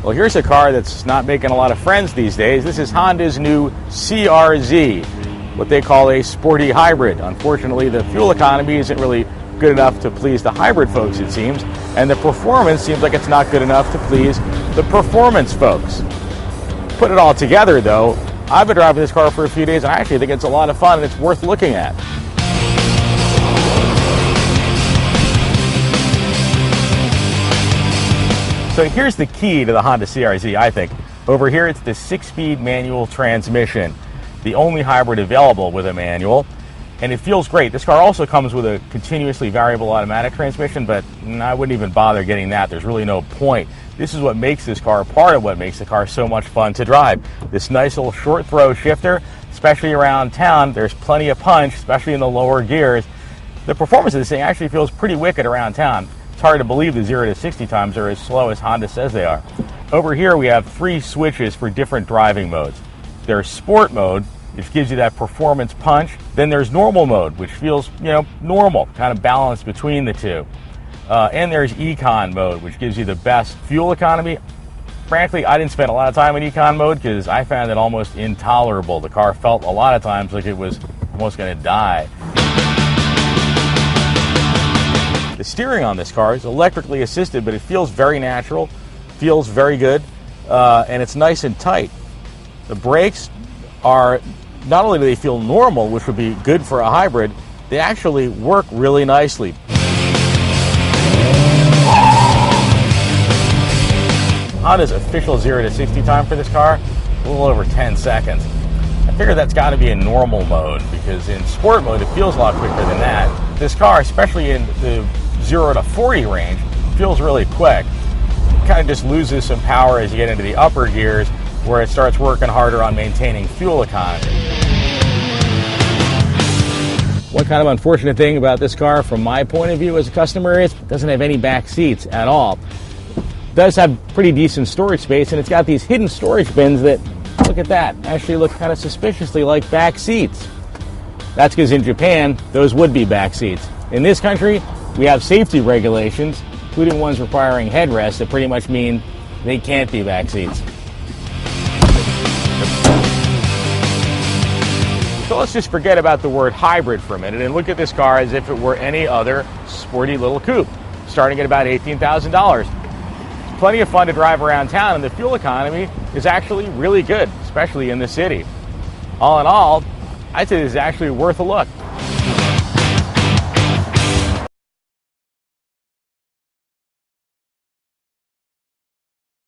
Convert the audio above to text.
Well, here's a car that's not making a lot of friends these days. This is Honda's new CR-Z, what they call a sporty hybrid. Unfortunately, the fuel economy isn't really good enough to please the hybrid folks, it seems, and the performance seems like it's not good enough to please the performance folks. Put it all together, though, I've been driving this car for a few days, and I actually think it's a lot of fun and it's worth looking at. So here's the key to the Honda CR-Z, I think. Over here, it's the 6-speed manual transmission, the only hybrid available with a manual, and it feels great. This car also comes with a continuously variable automatic transmission, but I wouldn't even bother getting that. There's really no point. This is what makes this car part of what makes the car so much fun to drive. This nice little short throw shifter, especially around town. There's plenty of punch, especially in the lower gears. The performance of this thing actually feels pretty wicked around town. It's hard to believe the 0 to 60 times are as slow as Honda says they are. Over here we have 3 switches for different driving modes. There's Sport mode, which gives you that performance punch. Then there's Normal mode, which feels, normal, kind of balanced between the two. And there's Econ mode, which gives you the best fuel economy. Frankly, I didn't spend a lot of time in Econ mode because I found it almost intolerable. The car felt a lot of times like it was almost going to die. The steering on this car is electrically assisted, but it feels very natural, feels very good, and it's nice and tight. The brakes are, not only do they feel normal, which would be good for a hybrid, they actually work really nicely. Honda's official 0 to 60 time for this car, a little over 10 seconds. I figure that's got to be in normal mode, because in sport mode it feels a lot quicker than that. This car, especially in the 0 to 40 range, feels really quick. It kind of just loses some power as you get into the upper gears, where it starts working harder on maintaining fuel economy. One kind of unfortunate thing about this car, from my point of view as a customer, is it doesn't have any back seats at all. It does have pretty decent storage space, and it's got these hidden storage bins that, look at that, actually look kind of suspiciously like back seats. That's because in Japan, those would be back seats. In this country, we have safety regulations, including ones requiring headrests, that pretty much mean they can't be back seats. So let's just forget about the word hybrid for a minute and look at this car as if it were any other sporty little coupe, starting at about $18,000. It's plenty of fun to drive around town, and the fuel economy is actually really good, especially in the city. All in all, I'd say this is actually worth a look.